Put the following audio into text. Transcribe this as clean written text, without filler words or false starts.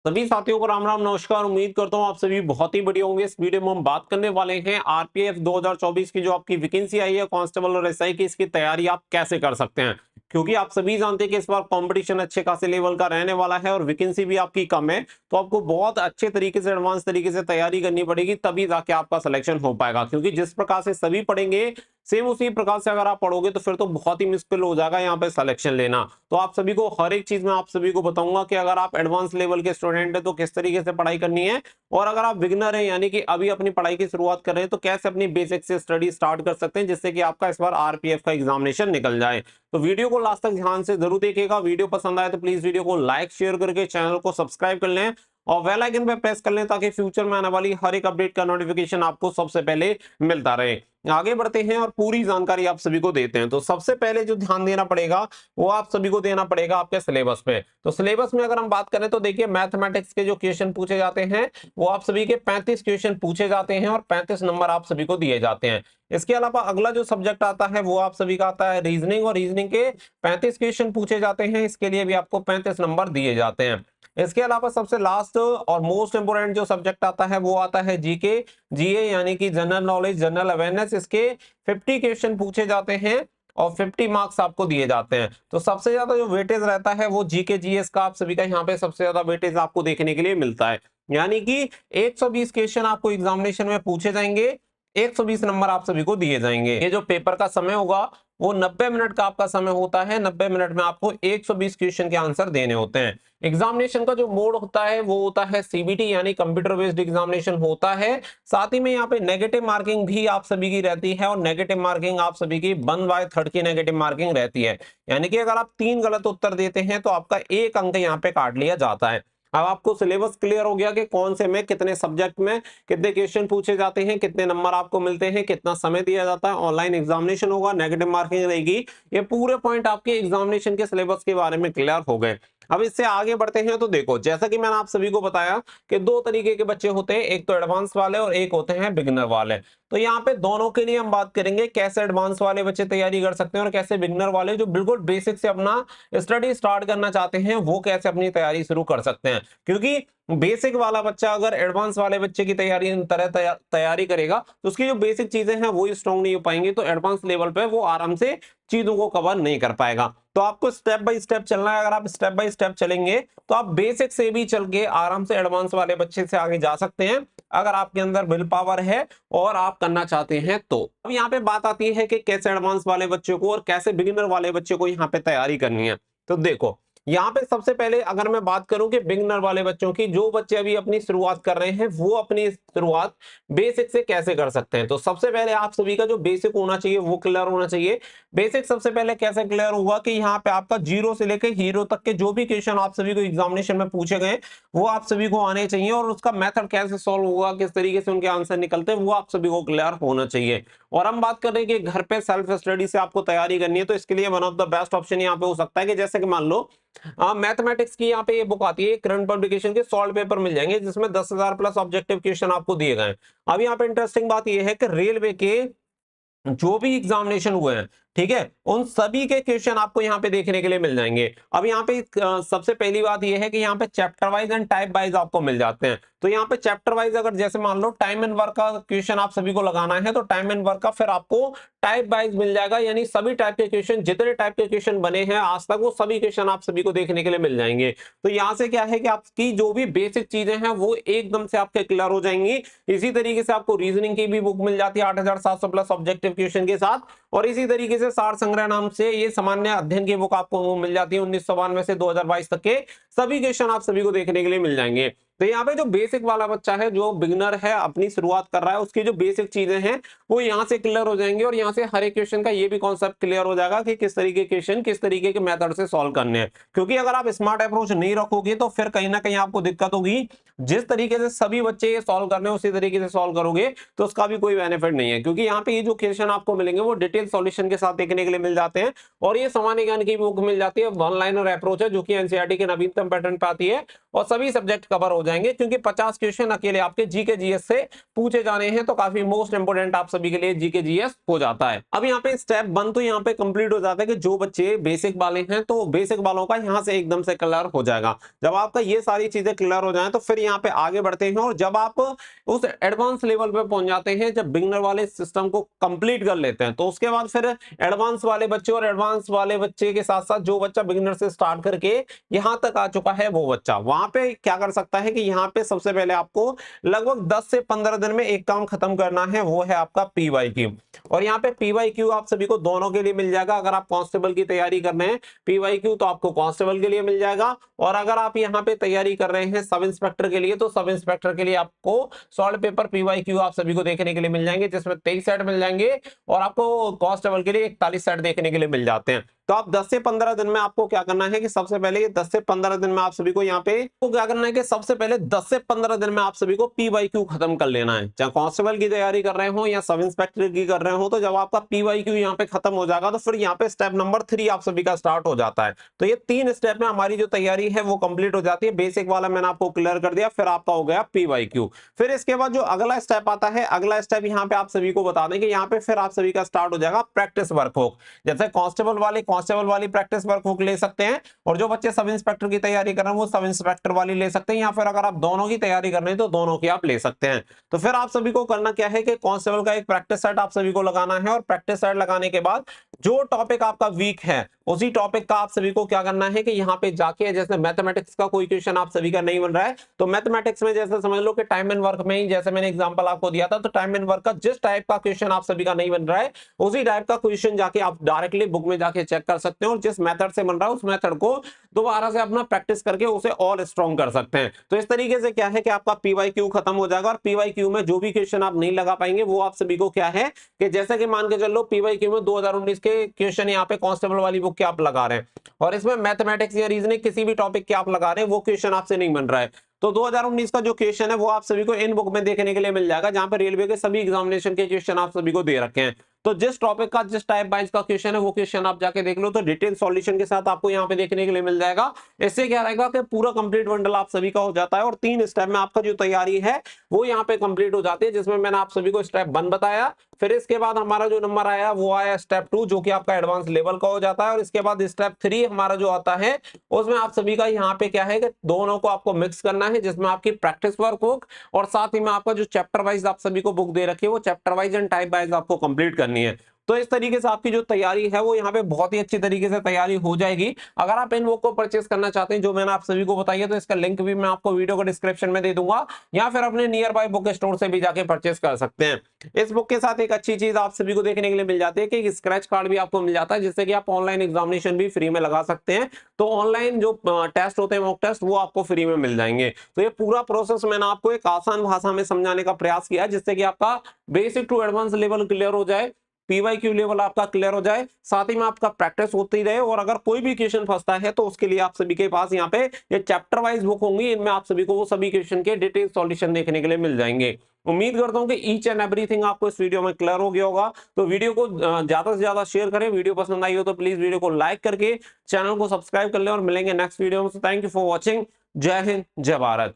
सभी साथियों को राम राम नमस्कार। उम्मीद करता हूँ आप सभी बहुत ही बढ़िया होंगे। इस वीडियो में हम बात करने वाले हैं आरपीएफ 2024 की जो आपकी वैकेंसी आई है कांस्टेबल और एसआई की, इसकी तैयारी आप कैसे कर सकते हैं। क्योंकि आप सभी जानते हैं कि इस बार कंपटीशन अच्छे खासे लेवल का रहने वाला है और वैकेंसी भी आपकी कम है, तो आपको बहुत अच्छे तरीके से एडवांस तरीके से तैयारी करनी पड़ेगी, तभी जाके आपका सिलेक्शन हो पाएगा। क्योंकि जिस प्रकार से सभी पढ़ेंगे सेम उसी प्रकार से अगर आप पढ़ोगे तो फिर तो बहुत ही मुश्किल हो जाएगा यहाँ पे सिलेक्शन लेना। तो आप सभी को हर एक चीज में आप सभी को बताऊंगा कि अगर आप एडवांस लेवल के स्टूडेंट हैं तो किस तरीके से पढ़ाई करनी है, और अगर आप बिगिनर हैं यानी कि अभी अपनी पढ़ाई की शुरुआत कर रहे हैं तो कैसे अपनी बेसिक से स्टडी स्टार्ट कर सकते हैं, जिससे कि आपका इस बार आरपीएफ का एग्जामिनेशन निकल जाए। तो वीडियो को लास्ट तक ध्यान से जरूर देखिएगा। वीडियो पसंद आए तो प्लीज वीडियो को लाइक शेयर करके चैनल को सब्सक्राइब कर लें और बेल आइकन पे प्रेस कर लें, ताकि फ्यूचर में आने वाली हर एक अपडेट का नोटिफिकेशन आपको सबसे पहले मिलता रहे। आगे बढ़ते हैं और पूरी जानकारी आप सभी को देते हैं। तो सबसे पहले जो ध्यान देना पड़ेगा वो आप सभी को देना पड़ेगा आपके सिलेबस पे। तो सिलेबस में अगर हम बात करें तो देखिए, मैथमेटिक्स के जो क्वेश्चन पूछे जाते हैं वो आप सभी के 35 क्वेश्चन पूछे जाते हैं और 35 नंबर आप सभी को दिए जाते हैं। इसके अलावा अगला जो सब्जेक्ट आता है वो आप सभी का आता है रीजनिंग, और रीजनिंग के 35 क्वेश्चन पूछे जाते हैं। इसके लिए भी आपको 35 नंबर दिए जाते हैं। इसके अलावा सबसे लास्ट और मोस्ट इंपोर्टेंट जो सब्जेक्ट आता है वो आता है जीके जीए यानी कि जनरल नॉलेज जनरल अवेयरनेस। इसके 50 क्वेश्चन पूछे जाते हैं और 50 मार्क्स आपको दिए जाते हैं। तो सबसे ज्यादा जो वेटेज रहता है वो जीके जीएस का आप सभी का यहाँ पे सबसे ज्यादा वेटेज आपको देखने के लिए मिलता है। यानी कि 120 क्वेश्चन आपको एग्जामिनेशन में पूछे जाएंगे, 120 नंबर आप सभी को दिए जाएंगे। ये जो पेपर का समय होगा वो 90 मिनट का आपका समय होता है। 90 मिनट में आपको 120 क्वेश्चन के आंसर देने होते हैं। एग्जामिनेशन का जो मोड होता है वो होता है सीबीटी यानी कंप्यूटर बेस्ड एग्जामिनेशन होता है। साथ ही में यहाँ पे नेगेटिव मार्किंग भी आप सभी की रहती है, और नेगेटिव मार्किंग आप सभी की 1/3 की नेगेटिव मार्किंग रहती है। यानी कि अगर आप 3 गलत उत्तर देते हैं तो आपका 1 अंक यहाँ पे काट लिया जाता है। अब आपको सिलेबस क्लियर हो गया कि कौन से में कितने सब्जेक्ट में कितने क्वेश्चन पूछे जाते हैं, कितने नंबर आपको मिलते हैं, कितना समय दिया जाता है, ऑनलाइन एग्जामिनेशन होगा, नेगेटिव मार्किंग रहेगी। ये पूरे पॉइंट आपके एग्जामिनेशन के सिलेबस के बारे में क्लियर हो गए। अब इससे आगे बढ़ते हैं तो देखो, जैसा कि मैंने आप सभी को बताया कि 2 तरीके के बच्चे होते हैं, एक तो एडवांस वाले और एक होते हैं बिगिनर वाले। तो यहाँ पे दोनों के लिए हम बात करेंगे कैसे एडवांस वाले बच्चे तैयारी कर सकते हैं और कैसे बिगिनर वाले जो बिल्कुल बेसिक से अपना स्टडी स्टार्ट करना चाहते हैं वो कैसे अपनी तैयारी शुरू कर सकते हैं। क्योंकि बेसिक वाला बच्चा अगर एडवांस वाले बच्चे की तैयारी करेगा तो उसकी जो बेसिक चीजें हैं वो स्ट्रांग नहीं हो पाएंगी, तो एडवांस लेवल पे वो आराम से चीजों को कवर नहीं कर पाएगा। तो आपको स्टेप बाय स्टेप चलना है। अगर आप स्टेप बाय स्टेप चलेंगे तो आप बेसिक से भी चल के आराम से एडवांस वाले बच्चे से आगे जा सकते हैं, अगर आपके अंदर विल पावर है और आप करना चाहते हैं तो। अब यहाँ पे बात आती है कि कैसे एडवांस वाले बच्चों को और कैसे बिगिनर वाले बच्चों को यहाँ पे तैयारी करनी है। तो देखो, यहाँ पे सबसे पहले अगर मैं बात करूं कि बिगिनर वाले बच्चों की, जो बच्चे अभी अपनी शुरुआत कर रहे हैं वो अपनी शुरुआत बेसिक से कैसे कर सकते हैं। तो सबसे पहले आप सभी का जो बेसिक होना चाहिए वो क्लियर होना चाहिए। बेसिक सबसे पहले कैसे क्लियर हुआ कि यहाँ पे आपका 0 से लेकर हीरो तक के जो भी क्वेश्चन आप सभी को एग्जामिनेशन में पूछे गए वो आप सभी को आने चाहिए, और उसका मेथड कैसे सॉल्व होगा, किस तरीके से उनके आंसर निकलते हैं वो आप सभी को क्लियर होना चाहिए। और हम बात कर रहे हैं कि घर पे सेल्फ स्टडी से आपको तैयारी करनी है, तो इसके लिए one of the best option यहाँ पे हो सकता है कि जैसे कि मान लो मैथमेटिक्स की यहाँ पे ये बुक आती है करंट पब्लिकेशन के, सॉल्व पेपर मिल जाएंगे जिसमें 10,000 प्लस ऑब्जेक्टिव क्वेश्चन आपको दिए गए। अब यहाँ पे इंटरेस्टिंग बात ये है कि रेलवे के जो भी एग्जामिनेशन हुए हैं, ठीक है, उन सभी के क्वेश्चन आपको यहाँ पे देखने के लिए मिल जाएंगे। अब यहाँ पे सबसे पहली बात यह है कि यहाँ पे chapter wise and type wise आपको मिल जाते हैं। तो यहाँ पे चैप्टर वाइज अगर जैसे मान लो टाइम एंड वर्क का क्वेश्चन आप सभी को लगाना है तो टाइम एंड वर्क का फिर आपको टाइप वाइज मिल जाएगा, यानी सभी टाइप के क्वेश्चन, जितने टाइप के क्वेश्चन बने हैं आज तक वो सभी क्वेश्चन आप सभी को देखने के लिए मिल जाएंगे। तो यहाँ से क्या है कि आपकी जो भी बेसिक चीजें हैं वो एकदम से आपके क्लियर हो जाएंगी। इसी तरीके से आपको रीजनिंग की भी बुक मिल जाती है 8,700 प्लस ऑब्जेक्टिव क्वेश्चन के साथ, और इसी तरीके से सार संग्रह नाम से ये सामान्य अध्ययन की बुक आपको मिल जाती है 1992 से 2022 तक के सभी क्वेश्चन आप सभी को देखने के लिए मिल जाएंगे। तो यहाँ पे जो बेसिक वाला बच्चा है, जो बिगिनर है, अपनी शुरुआत कर रहा है, उसकी जो बेसिक चीजें हैं वो यहाँ से क्लियर हो जाएंगे, और यहाँ से हर एक क्वेश्चन का ये भी कॉन्सेप्ट क्लियर हो जाएगा कि किस तरीके के क्वेश्चन किस तरीके के मेथड से सॉल्व करने हैं। क्योंकि अगर आप स्मार्ट अप्रोच नहीं रखोगे तो फिर कहीं ना कहीं आपको दिक्कत होगी। जिस तरीके से सभी बच्चे ये सॉल्व करने उसी तरीके से सॉल्व करोगे तो उसका भी कोई बेनिफिट नहीं है, क्योंकि यहाँ पे ये जो क्वेश्चन आपको मिलेंगे वो डिटेल सॉल्यूशन के साथ देखने के लिए मिल जाते हैं। और ये सामान्य ज्ञान की बुक मिल जाती है, वन लाइनर अप्रोच है, जो कि एनसीईआरटी के नवीनतम पैटर्न पे आती है और सभी सब्जेक्ट कवर हो जाएंगे, क्योंकि 50 क्वेश्चन अकेले आपके जीके जीएस से पूछे जाने हैं, तो काफी मोस्ट इंपोर्टेंट आप सभी के लिए जीके जीएस हो जाता है। अब यहाँ पे स्टेप 1 तो यहाँ पे कंप्लीट हो जाता है कि जो बच्चे बेसिक वाले हैं तो बेसिक वालों का यहाँ से एकदम से क्लियर हो जाएगा। जब आपका ये सारी चीजें क्लियर हो जाए तो फिर यहाँ पे आगे बढ़ते हैं, और जब आप उस एडवांस लेवल पे पहुंच जाते हैं, जब बिगिनर वाले सिस्टम को कंप्लीट कर लेते हैं, तो उसके बाद फिर एडवांस वाले बच्चे और एडवांस वाले बच्चे के साथ साथ जो बच्चा बिगिनर से स्टार्ट करके यहां तक आ चुका है वो बच्चा वहां पे क्या कर सकता है कि यहाँ पे सबसे पहले आपको लगभग 10 से 15 दिन में एक काम खत्म करना है, वो है आपका पीवाईक्यू। और यहाँ पे पीवाईक्यू आप सभी को दोनों के लिए मिल जाएगा। अगर आप कांस्टेबल की तैयारी कर रहे हैं पीवाईक्यू तो आपको कांस्टेबल के लिए मिल जाएगा, और अगर आप यहाँ पे तैयारी कर रहे हैं सब इंस्पेक्टर के लिए तो सब इंस्पेक्टर के लिए आपको सॉल्व पेपर पीवाईक्यू आप सभी को देखने के लिए मिल जाएंगे, जिसमें 23 सेट मिल जाएंगे, और आपको कांस्टेबल के लिए 41 सेट देखने के लिए मिल जाते हैं। तो आप 10 से 15 दिन में आपको क्या करना है कि सबसे पहले ये 10 से 15 दिन में आप सभी को यहाँ पे तो क्या करना है कि सबसे पहले 10 से 15 दिन में आप सभी को पीवाईक्यू खत्म कर लेना है। चाहे कांस्टेबल की तैयारी कर रहे हो या सब इंस्पेक्टर की कर रहे हो, तो जब आपका पीवाईक्यू यहाँ पे खत्म हो जाएगा तो फिर यहाँ पे स्टेप नंबर 3 आप सभी का स्टार्ट हो जाता है। तो ये 3 स्टेप में हमारी जो तैयारी है वो कंप्लीट हो जाती है। बेसिक वाला मैंने आपको क्लियर कर दिया, फिर आपका हो गया पीवाईक्यू। फिर इसके बाद जो अगला स्टेप आता है, अगला स्टेप यहाँ पे आप सभी को बता दें कि यहाँ पे फिर आप सभी का स्टार्ट हो जाएगा प्रैक्टिस वर्क हो। जैसे कांस्टेबल वाली प्रैक्टिस वर्क बुक ले सकते हैं, और जो बच्चे सब इंस्पेक्टर की तैयारी कर रहे हैं वो सब इंस्पेक्टर वाली ले सकते हैं, या फिर अगर आप दोनों की तैयारी कर रहे हैं तो दोनों की आप ले सकते हैं। तो फिर आप सभी को करना क्या है कि कांस्टेबल का एक प्रैक्टिस सेट आप सभी को लगाना है, और प्रैक्टिस सेट लगाने के बाद जो टॉपिक आपका वीक है उसी टॉपिक का आप सभी को क्या करना है कि यहाँ पे जाके, जैसे मैथमेटिक्स का कोई क्वेश्चन आप सभी का नहीं बन रहा है तो मैथमेटिक्स में जैसे समझ लो कि टाइम एंड वर्क में ही, जैसे मैंने एग्जांपल आपको दिया था, तो टाइम एंड वर्क का जिस टाइप का क्वेश्चन आप सभी का नहीं बन रहा है उसी टाइप का क्वेश्चन जाके आप डायरेक्टली बुक में जाके चेक कर सकते हैं, और जिस मेथड से बन रहा है उस मेथड को दोबारा से अपना प्रैक्टिस करके उसे और स्ट्रॉन्ग कर सकते हैं। तो इस तरीके से क्या है कि आपका पीवाईक्यू खत्म हो जाएगा, और पीवाईक्यू में जो भी क्वेश्चन आप नहीं लगा पाएंगे वो आप सभी को क्या है कि जैसे कि मान के चलो पीवाईक्यू में 2019 के क्वेश्चन यहाँ पे कांस्टेबल वाली बुक के आप लगा रहे हैं, और इसमें मैथमेटिक्स या रीजनिंग किसी भी टॉपिक के आप लगा रहे हैं वो क्वेश्चन आपसे नहीं बन रहा है, तो 2019 का जो क्वेश्चन है वो आप सभी को इन बुक में देखने के लिए मिल जाएगा, जहां पर रेलवे के सभी एग्जामिनेशन के क्वेश्चन आप सभी को दे रखे हैं। तो जिस टॉपिक का जिस टाइप वाइज का क्वेश्चन है वो क्वेश्चन आप जाके देख लो, तो डिटेल सॉल्यूशन के साथ आपको यहाँ पे देखने के लिए मिल जाएगा। इससे क्या रहेगा कि पूरा कंप्लीट बंडल आप सभी का हो जाता है, और 3 स्टेप में आपका जो तैयारी है वो यहाँ पे कंप्लीट हो जाती है, जिसमें मैंने आप सभी को स्टेप 1 बताया। फिर इसके बाद हमारा जो नंबर आया वो आया स्टेप 2, जो कि आपका एडवांस लेवल का हो जाता है, और इसके बाद स्टेप 3 हमारा जो आता है उसमें आप सभी का यहाँ पे क्या है कि दोनों को आपको मिक्स करना है, जिसमें आपकी प्रैक्टिस वर्क बुक और साथ ही में आपका जो चैप्टर वाइज आप सभी को बुक दे रखी है वो chapter wise and type wise आपको कंप्लीट करनी है। तो इस तरीके से आपकी जो तैयारी है वो यहाँ पे बहुत ही अच्छी तरीके से तैयारी हो जाएगी। अगर आप इन बुक को परचेस करना चाहते हैं जो मैंने आप सभी को बताई है, तो इसका लिंक भी मैं आपको वीडियो को डिस्क्रिप्शन में दे दूंगा, या फिर अपने नियर बाय बुक स्टोर से भी जाके परचेस कर सकते हैं। इस बुक के साथ एक अच्छी चीज आप सभी को देखने के लिए मिल जाती है कि स्क्रैच कार्ड भी आपको मिल जाता है, जिससे कि आप ऑनलाइन एग्जामिनेशन भी फ्री में लगा सकते हैं। तो ऑनलाइन जो टेस्ट होते हैं मॉक टेस्ट वो आपको फ्री में मिल जाएंगे। तो ये पूरा प्रोसेस मैंने आपको एक आसान भाषा में समझाने का प्रयास किया है, जिससे कि आपका basic to advance level clear हो जाए, पीवाईक्यू लेवल आपका क्लियर हो जाए, साथ ही में आपका प्रैक्टिस होती रहे, और अगर कोई भी क्वेश्चन फंसता है तो उसके लिए आप सभी के पास यहाँ पे ये चैप्टर वाइज बुक होंगी, इनमें आप सभी को वो सभी क्वेश्चन के डिटेल सॉल्यूशन देखने के लिए मिल जाएंगे। उम्मीद करता हूं कि ईच एंड एवरीथिंग आपको इस वीडियो में क्लियर हो गया होगा। तो वीडियो को ज्यादा से ज्यादा शेयर करें, वीडियो पसंद आई हो तो प्लीज वीडियो को लाइक करके चैनल को सब्सक्राइब कर लें, और मिलेंगे नेक्स्ट वीडियो में। Thank you for watching. जय हिंद, जय भारत।